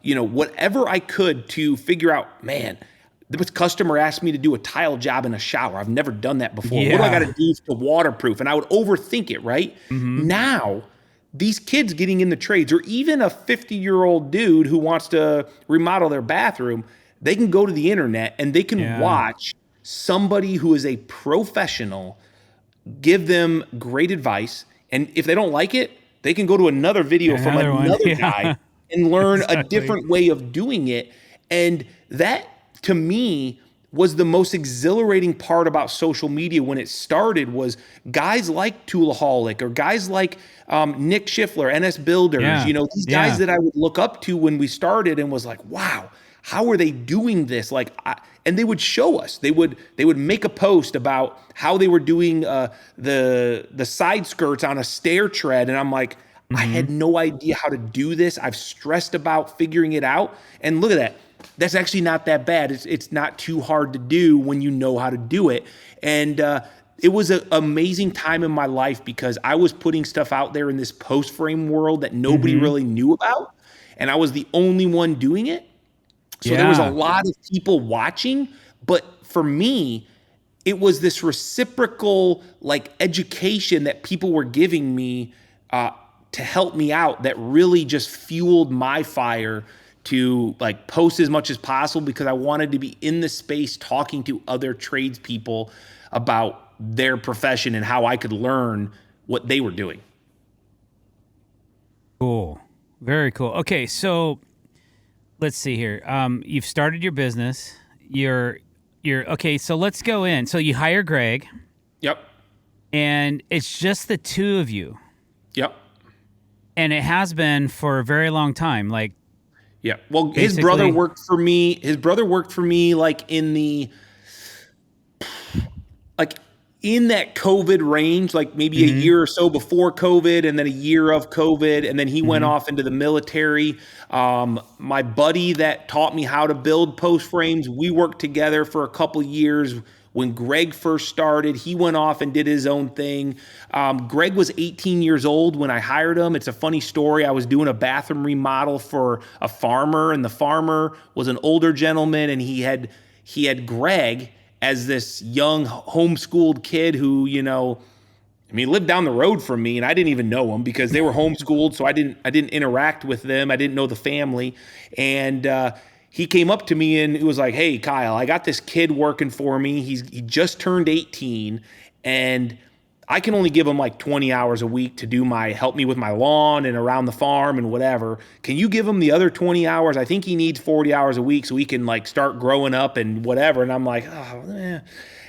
whatever I could to figure out, man, this customer asked me to do a tile job in a shower. I've never done that before. Yeah. What do I got to do to waterproof? And I would overthink it, right? Now, these kids getting in the trades, or even a 50-year-old dude who wants to remodel their bathroom, they can go to the internet and they can watch somebody who is a professional give them great advice. And if they don't like it, they can go to another video from another guy and learn a different way of doing it. And that, to me, was the most exhilarating part about social media when it started, was guys like Toolaholic or guys like Nick Schiffler, NS Builders, these guys that I would look up to when we started and was like, wow, how are they doing this? And they would show us. They would make a post about how they were doing the side skirts on a stair tread, and I'm like, I had no idea how to do this. I've stressed about figuring it out, and look at that. That's actually not that bad. It's not too hard to do when you know how to do it. And it was an amazing time in my life because I was putting stuff out there in this post frame world that nobody really knew about, and I was the only one doing it. So there was a lot of people watching, but for me, it was this reciprocal education that people were giving me to help me out that really just fueled my fire to like post as much as possible, because I wanted to be in the space talking to other tradespeople about their profession and how I could learn what they were doing. Cool. Very cool. Okay, so let's see here. You've started your business. You're okay, so let's go in. So you hire Greg. Yep. And it's just the two of you. Yep. And it has been for a very long time. Like, yeah. Well, his brother worked for me. His brother worked for me like in that COVID range, like maybe a year or so before COVID, and then a year of COVID, and then he went off into the military. My buddy that taught me how to build post frames, we worked together for a couple years. When Greg first started, he went off and did his own thing. Greg was 18 years old when I hired him. It's a funny story. I was doing a bathroom remodel for a farmer, and the farmer was an older gentleman, and he had Greg as this young homeschooled kid who, lived down the road from me, and I didn't even know him because they were homeschooled. So I didn't interact with them. I didn't know the family. And he came up to me and he was like, "Hey, Kyle, I got this kid working for me. He just turned 18, and I can only give him like 20 hours a week to help me with my lawn and around the farm and whatever. Can you give him the other 20 hours? I think he needs 40 hours a week so he can like start growing up and whatever." And I'm like,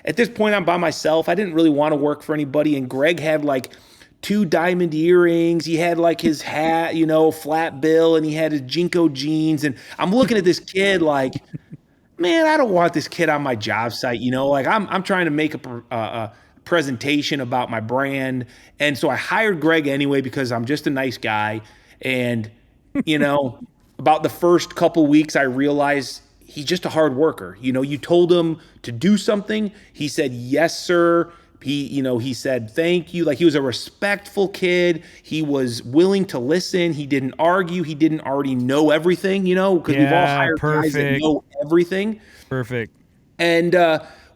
At this point, I'm by myself. I didn't really want to work for anybody. And Greg had like 2 diamond earrings. He had like his hat, flat bill, and he had his Jinko jeans. And I'm looking at this kid like, man, I don't want this kid on my job site. Like I'm trying to make a presentation about my brand. And so I hired Greg anyway because I'm just a nice guy. And, about the first couple weeks, I realized he's just a hard worker. You told him to do something. He said, "Yes, sir." He said, "Thank you." Like, he was a respectful kid. He was willing to listen. He didn't argue. He didn't already know everything, because we've all hired guys that know everything. Perfect. And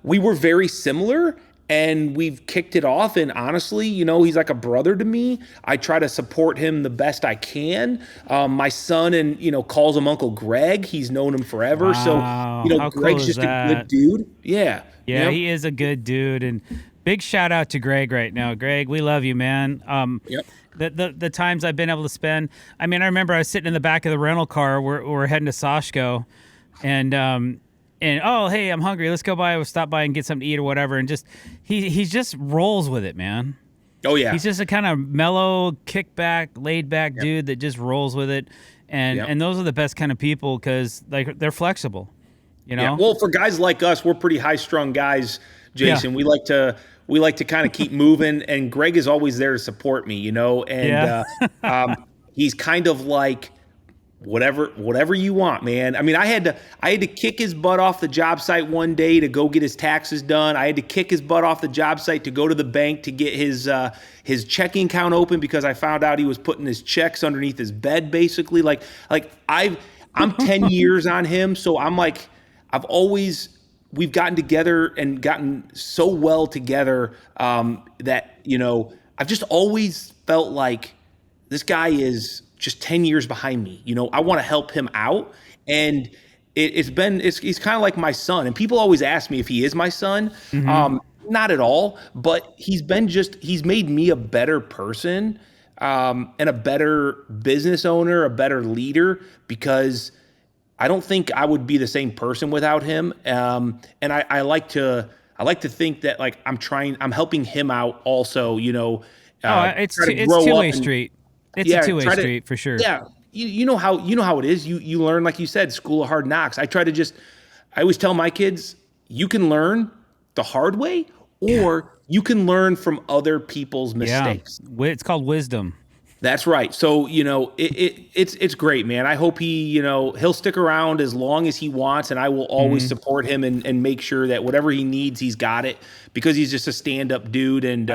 we were very similar, and we've kicked it off. And honestly, he's like a brother to me. I try to support him the best I can. My son calls him Uncle Greg. He's known him forever. Wow. So, Greg's just a good dude. Yeah. Yeah, he is a good dude. And big shout out to Greg right now. Greg, we love you, man. Yep. The times I've been able to spend, I remember I was sitting in the back of the rental car. We're heading to Sashko, and oh, hey, I'm hungry. Let's go by. We'll stop by and get something to eat or whatever. And just he just rolls with it, man. Oh yeah. He's just a kind of mellow, kick-back, laid-back dude that just rolls with it. And those are the best kind of people because they're flexible. Yeah. Well, for guys like us, we're pretty high-strung guys, Jason. Yeah. We like to kind of keep moving, and Greg is always there to support me, and he's kind of like, whatever you want, man. I had to kick his butt off the job site one day to go get his taxes done. I had to kick his butt off the job site to go to the bank to get his checking account open because I found out he was putting his checks underneath his bed, basically. Like I'm 10 years on him, so I'm like, we've gotten together and gotten so well together that, I've just always felt like this guy is just 10 years behind me. I want to help him out. And he's kind of like my son. And people always ask me if he is my son. Not at all, but he's made me a better person and a better business owner, a better leader, because I don't think I would be the same person without him. And I like to think that like I'm helping him out also, it's two-way street. It's a two-way street for sure. Yeah. You know how it is. You learn, like you said, school of hard knocks. I always tell my kids, you can learn the hard way or you can learn from other people's mistakes. Yeah. It's called wisdom. That's right. So, it's great, man. I hope he'll stick around as long as he wants, and I will always support him and make sure that whatever he needs, he's got it, because he's just a stand-up dude. And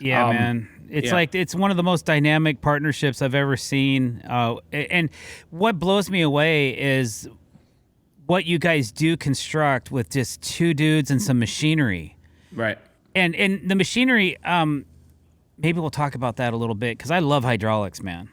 man, it's one of the most dynamic partnerships I've ever seen. And what blows me away is what you guys do construct with just 2 dudes and some machinery. Right. And the machinery, maybe we'll talk about that a little bit because I love hydraulics, man.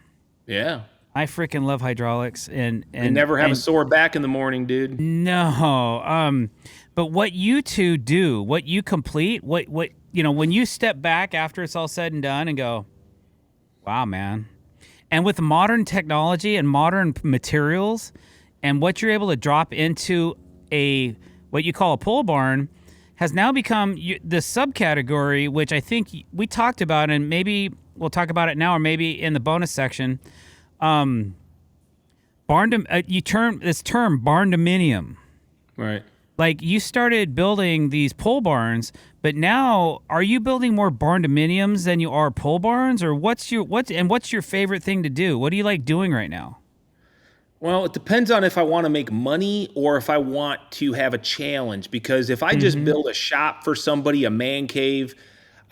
Yeah. I freaking love hydraulics, and never have a sore back in the morning, dude. No, but what you two do, what you complete, what when you step back after it's all said and done and go, wow, man. And with modern technology and modern materials and what you're able to drop into what you call a pole barn has now become the subcategory, which I think we talked about, and maybe we'll talk about it now or maybe in the bonus section. You term this term barn dominium. Right. Like you started building these pole barns, but now are you building more barn dominiums than you are pole barns, or what's your favorite thing to do? What do you like doing right now? Well, it depends on if I want to make money or if I want to have a challenge, because if I just build a shop for somebody, a man cave,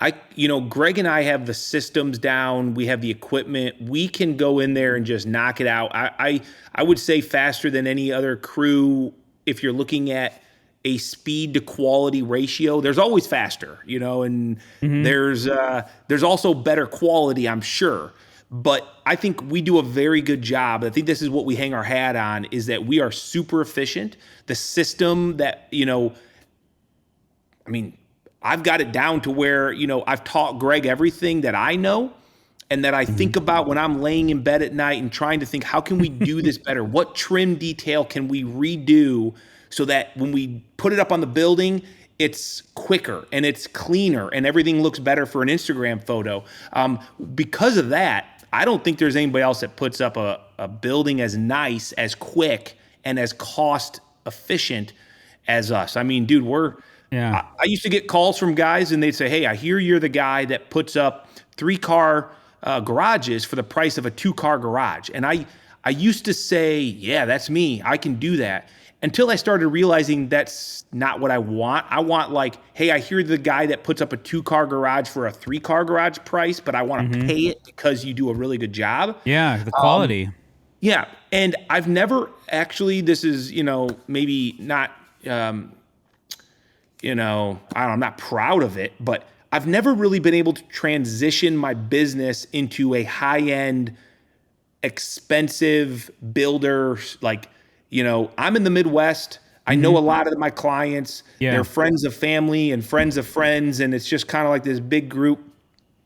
Greg and I have the systems down. We have the equipment. We can go in there and just knock it out. I would say faster than any other crew. If you're looking at a speed to quality ratio, there's always faster, and there's also better quality, I'm sure. But I think we do a very good job. I think this is what we hang our hat on, is that we are super efficient. The system that, I've got it down to where, I've taught Greg everything that I know and that I think about when I'm laying in bed at night and trying to think, how can we do this better? What trim detail can we redo so that when we put it up on the building, it's quicker and it's cleaner and everything looks better for an Instagram photo. Because of that, I don't think there's anybody else that puts up a building as nice, as quick, and as cost efficient as us. I mean, dude, I used to get calls from guys and they'd say, hey, I hear you're the guy that puts up 3-car garages for the price of a 2-car garage. And I used to say, yeah, that's me. I can do that. Until I started realizing that's not what I want. I want like, hey, I hear the guy that puts up a 2-car garage for a 3-car garage price, but I want to pay it because you do a really good job. Yeah, the quality. Yeah, and I've never actually, this is, maybe not, I'm not proud of it, but I've never really been able to transition my business into a high-end, expensive builder, like, I'm in the Midwest. I know a lot of my clients. Yeah. They're friends of family and friends of friends, and it's just kind of like this big group.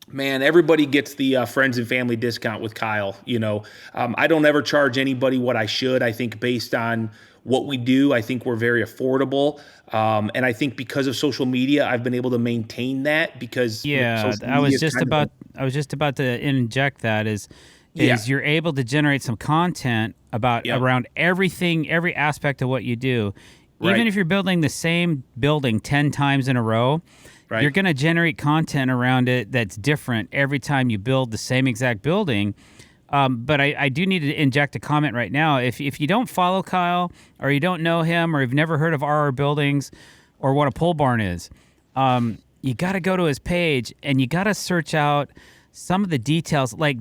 Man, everybody gets the friends and family discount with Kyle. I don't ever charge anybody what I should. I think based on what we do, I think we're very affordable. And I think because of social media, I've been able to maintain that because I was just about to inject that is you're able to generate some content around everything, every aspect of what you do. Even if you're building the same building 10 times in a row, you're going to generate content around it that's different every time you build the same exact building. But I do need to inject a comment right now. If you don't follow Kyle or you don't know him or you've never heard of RR Buildings or what a pole barn is, you got to go to his page and you got to search out some of the details, like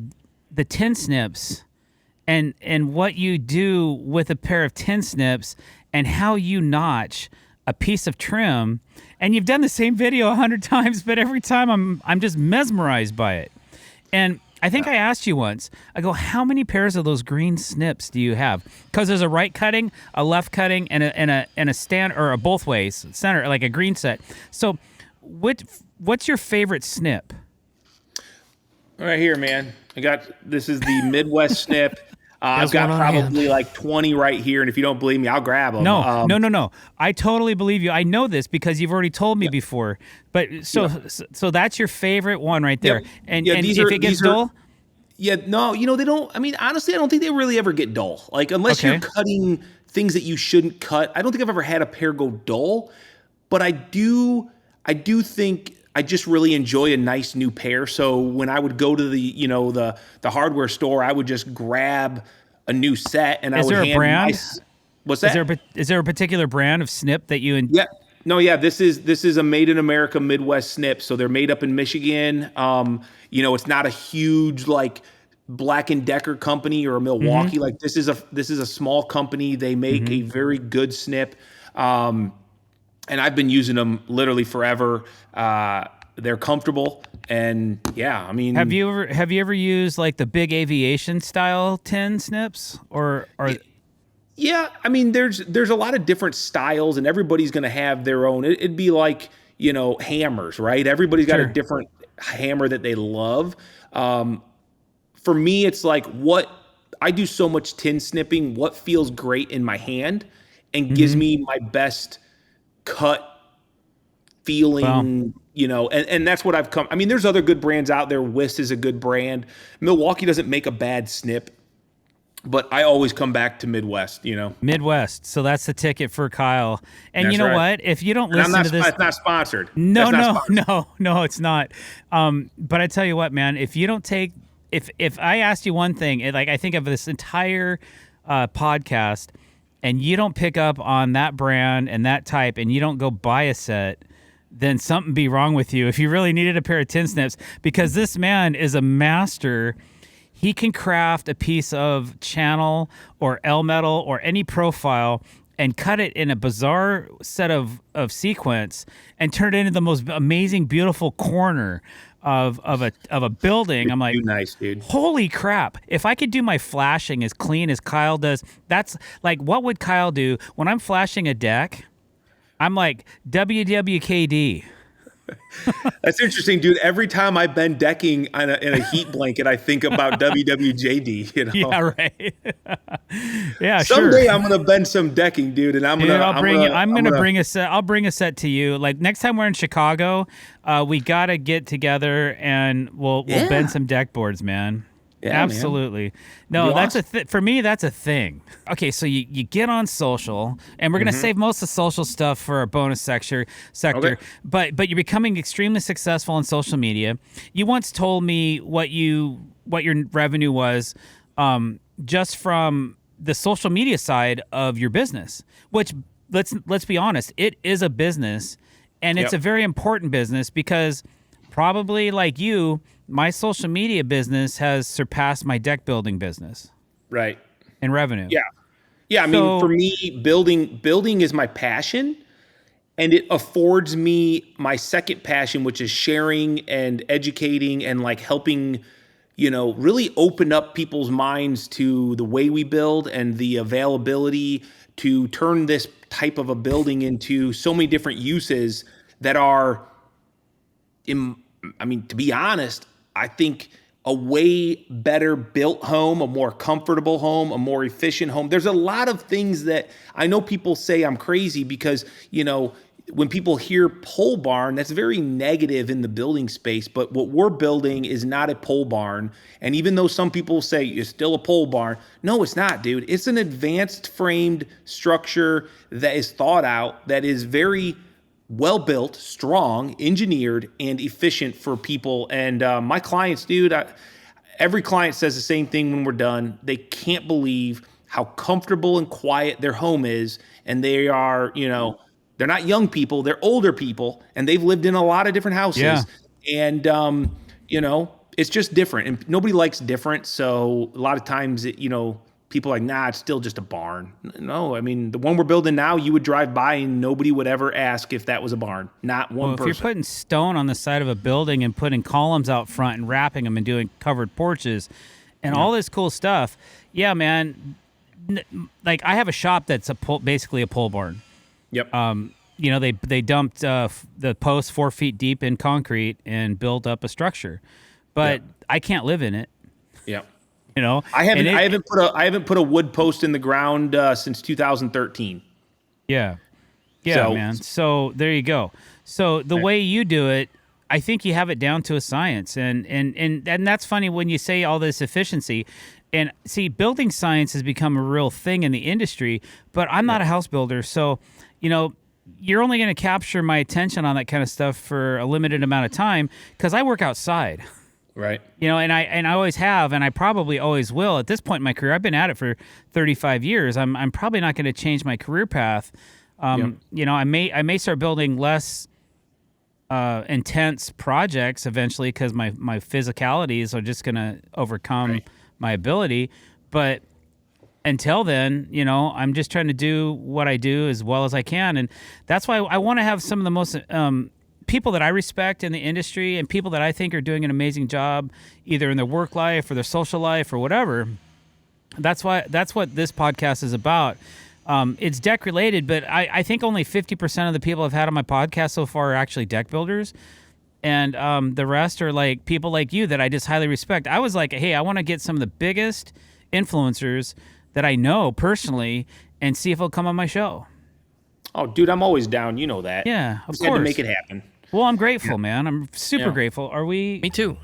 the tin snips and what you do with a pair of tin snips and how you notch a piece of trim. And you've done the same video 100 times, but every time I'm just mesmerized by it. And I think I asked you once, I go, how many pairs of those green snips do you have? Because there's a right cutting, a left cutting, and a stand, or a both ways, center, like a green set. So what's your favorite snip? Right here, man. This is the Midwest snip. I've got probably like 20 right here, and if you don't believe me, I'll grab them. No. I totally believe you. I know this because you've already told me before. But so that's your favorite one right there. And if it gets dull? Yeah, no, they don't. I mean, honestly, I don't think they really ever get dull. Like, unless you're cutting things that you shouldn't cut. I don't think I've ever had a pair go dull, but I do think I just really enjoy a nice new pair. So when I would go to the hardware store, I would just grab a new set and I would hand brand? What's that? Is there a particular brand of snip that you This is a made in America Midwest snip. So they're made up in Michigan. It's not a huge like Black & Decker company or a Milwaukee. Like this is a small company. They make a very good snip. And I've been using them literally forever. They're comfortable. And yeah, I mean, have you ever used like the big aviation style tin snips or yeah, I mean, there's a lot of different styles, and everybody's going to have their own. It'd be like, hammers, right? Everybody's got a Sure. different hammer that they love. For me, it's like what I do so much tin snipping, what feels great in my hand and gives Mm-hmm. me my best cut Well, feeling, and that's what I've come. I mean, there's other good brands out there. Wiss is a good brand. Milwaukee doesn't make a bad snip, but I always come back to Midwest. Midwest. So that's the ticket for Kyle. And That's you know right. what? If you don't And listen to this, it's not sponsored. no, That's not no, sponsored. no, it's not. But I tell you what, man, if you don't take, if I asked you one thing, like I think of this entire podcast, and you don't pick up on that brand and that type, and you don't go buy a set, then something be wrong with you. If you really needed a pair of tin snips, because this man is a master. He can craft a piece of channel or L metal or any profile and cut it in a bizarre set of sequence and turn it into the most amazing, beautiful corner of a building. I'm like, Too nice, dude. holy crap. If I could do my flashing as clean as Kyle does, that's like, what would Kyle do when I'm flashing a deck? I'm like, WWKD. That's interesting, dude. Every time I bend decking in a heat blanket, I think about WWJD. Yeah, right. Yeah, Someday sure. I'm gonna bend some decking, dude, and I'm Dude, gonna. I'm gonna bring a set. I'll bring a set to you. Like next time we're in Chicago, we gotta get together and we'll bend some deck boards, man. Yeah, Absolutely. No, that's for me. That's a thing. Okay, so you get on social, and we're gonna save most of the social stuff for our bonus sector. Okay. But you're becoming extremely successful on social media. You once told me what your revenue was, just from the social media side of your business. Which let's be honest, it is a business, and it's a very important business because probably like you. My social media business has surpassed my deck building business Right. in revenue. Yeah. Yeah. I mean, for me, building is my passion, and it affords me my second passion, which is sharing and educating and like helping, really open up people's minds to the way we build and the availability to turn this type of a building into so many different uses that are, to be honest, I think a way better built home, a more comfortable home, a more efficient home. There's a lot of things that I know people say I'm crazy because, when people hear pole barn, that's very negative in the building space. But what we're building is not a pole barn. And even though some people say it's still a pole barn, no, it's not, dude. It's an advanced framed structure that is thought out, that is very well built, strong, engineered, and efficient for people. And my clients, dude, every client says the same thing when we're done. They can't believe how comfortable and quiet their home is. And they are, they're not young people, they're older people, and they've lived in a lot of different houses. Yeah. And, it's just different. And nobody likes different. So a lot of times, people are like, nah, it's still just a barn. No, I mean, the one we're building now, you would drive by and nobody would ever ask if that was a barn. Not one person. If you're putting stone on the side of a building and putting columns out front and wrapping them and doing covered porches and all this cool stuff, yeah, man. Like I have a shop that's basically a pole barn. Yep. They dumped the posts 4 feet deep in concrete and built up a structure, but I can't live in it. Yep. I haven't put a wood post in the ground since 2013. Yeah, man. So there you go. So the way you do it, I think you have it down to a science, and that's funny when you say all this efficiency. And see, building science has become a real thing in the industry, but I'm not a house builder, so you're only going to capture my attention on that kind of stuff for a limited amount of time because I work outside. Right. And I always have, and I probably always will. At this point in my career, I've been at it for 35 years. I'm probably not going to change my career path. I may start building less intense projects eventually because my physicalities are just going to overcome my ability. But until then, I'm just trying to do what I do as well as I can, and that's why I want to have some of the most people that I respect in the industry and people that I think are doing an amazing job, either in their work life or their social life or whatever. That's what this podcast is about. It's deck related, but I think only 50% of the people I've had on my podcast so far are actually deck builders. And the rest are like people like you that I just highly respect. I was like, hey, I want to get some of the biggest influencers that I know personally and see if they'll come on my show. Oh, dude, I'm always down. You know that. Yeah, of Just course. had to make it happen. Well, I'm grateful, man. I'm super grateful. Are we? Me too.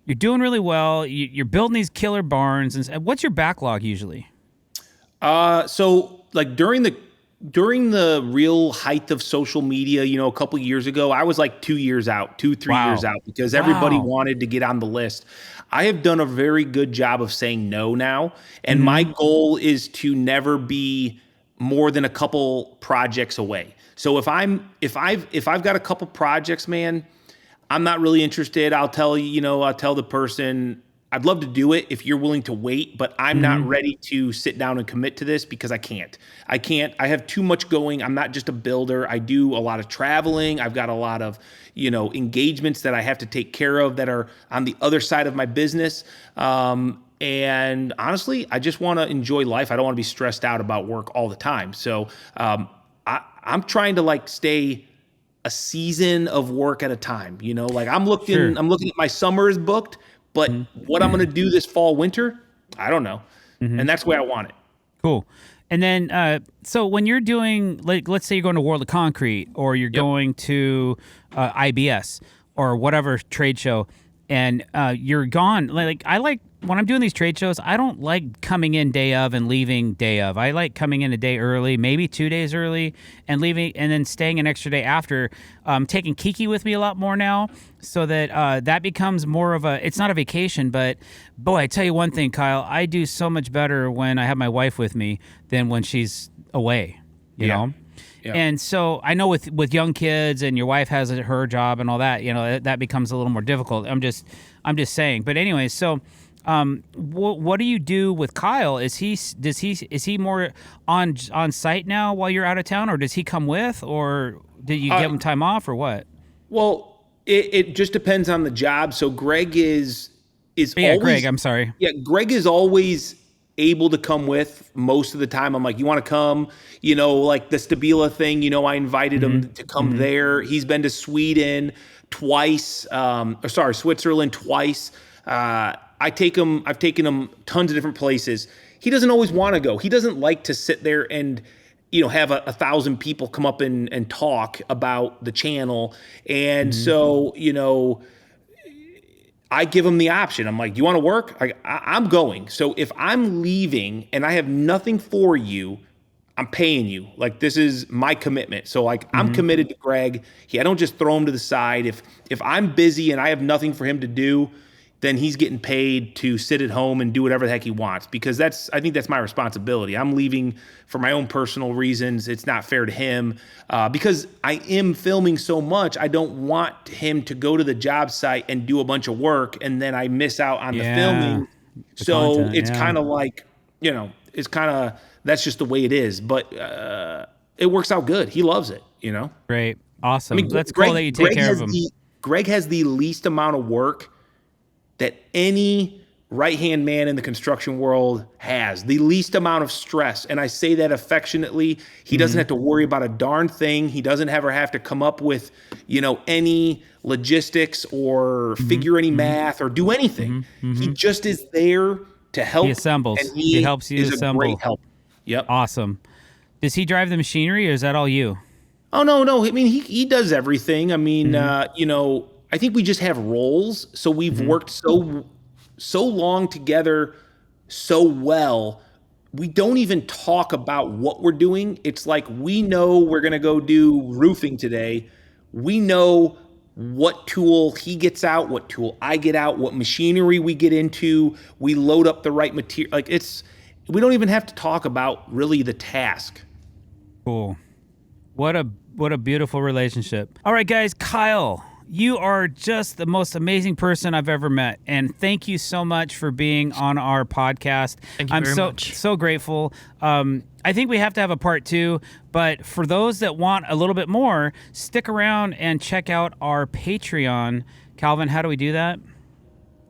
You're doing really well. You're building these killer barns. And what's your backlog usually? So like during the real height of social media, a couple years ago, I was like 2 years out, 3 years out, because everybody wanted to get on the list. I have done a very good job of saying no now. And my goal is to never be more than a couple projects away. So if I've got a couple projects, man, I'm not really interested. I'll tell the person, I'd love to do it if you're willing to wait, but I'm not ready to sit down and commit to this because I can't. I have too much going. I'm not just a builder. I do a lot of traveling. I've got a lot of, engagements that I have to take care of that are on the other side of my business. And honestly, I just want to enjoy life. I don't want to be stressed out about work all the time. So I'm trying to stay a season of work at a time. I'm looking at my summer is booked, but what I'm going to do this fall, winter, I don't know. And that's the way I want it. Cool. And then, so when you're doing, let's say you're going to World of Concrete or you're going to IBS or whatever trade show, and you're gone. When I'm doing these trade shows, I don't like coming in day of and leaving day of. I like coming in a day early, maybe 2 days early, and leaving, and then staying an extra day after. Taking Kiki with me a lot more now, so that that becomes more of a. It's not a vacation, but boy, I tell you one thing, Kyle, I do so much better when I have my wife with me than when she's away. You know. Yeah. And so I know with young kids and your wife has her job and all that, that becomes a little more difficult. I'm just saying. But anyway, so. What do you do with Kyle? Is he more on site now while you're out of town, or does he come with, or did you give him time off, or what? Well, it just depends on the job. So Greg is always, Greg, I'm sorry. Yeah, Greg is always able to come with most of the time. I'm like, you want to come? Like the Stabila thing. I invited him to come there. He's been to Sweden twice. Switzerland twice. I've taken him tons of different places. He doesn't always want to go. He doesn't like to sit there and, have 1,000 people come up and talk about the channel. And so, I give him the option. I'm like, do you want to work? I'm going. So if I'm leaving and I have nothing for you, I'm paying you. This is my commitment. So I'm committed to Greg. I don't just throw him to the side. If I'm busy and I have nothing for him to do, then he's getting paid to sit at home and do whatever the heck he wants, because I think that's my responsibility. I'm leaving for my own personal reasons. It's not fair to him because I am filming so much. I don't want him to go to the job site and do a bunch of work and then I miss out on the filming. So content, it's kind of like, that's just the way it is. But it works out good. He loves it, Great. Awesome. That's cool that you take care of him. Greg has the least amount of work that any right-hand man in the construction world has, the least amount of stress. And I say that affectionately. He doesn't have to worry about a darn thing. He doesn't ever have to come up with, any logistics or figure any math or do anything. He just is there to help. He assembles. And he helps you assemble. A great help. Yep. Awesome. Does he drive the machinery or is that all you? Oh, no. I mean, he does everything. I mean, I think we just have roles. So we've worked so long together so well. We don't even talk about what we're doing. It's like we know we're going to go do roofing today. We know what tool he gets out, what tool I get out, what machinery we get into. We load up the right material. We don't even have to talk about really the task. Cool. What a beautiful relationship. All right, guys, Kyle. You are just the most amazing person I've ever met, and thank you so much for being on our podcast. Thank you very much. So grateful. I think we have to have a part 2, but for those that want a little bit more, stick around and check out our Patreon. Calvin, how do we do that?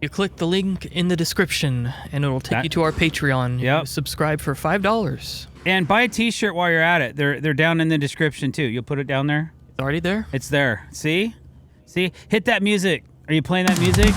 You click the link in the description, and it'll take you to our Patreon. Yep. You subscribe for $5. And buy a T-shirt while you're at it. They're down in the description, too. You'll put it down there? It's already there. It's there. See? Hit that music. Are you playing that music?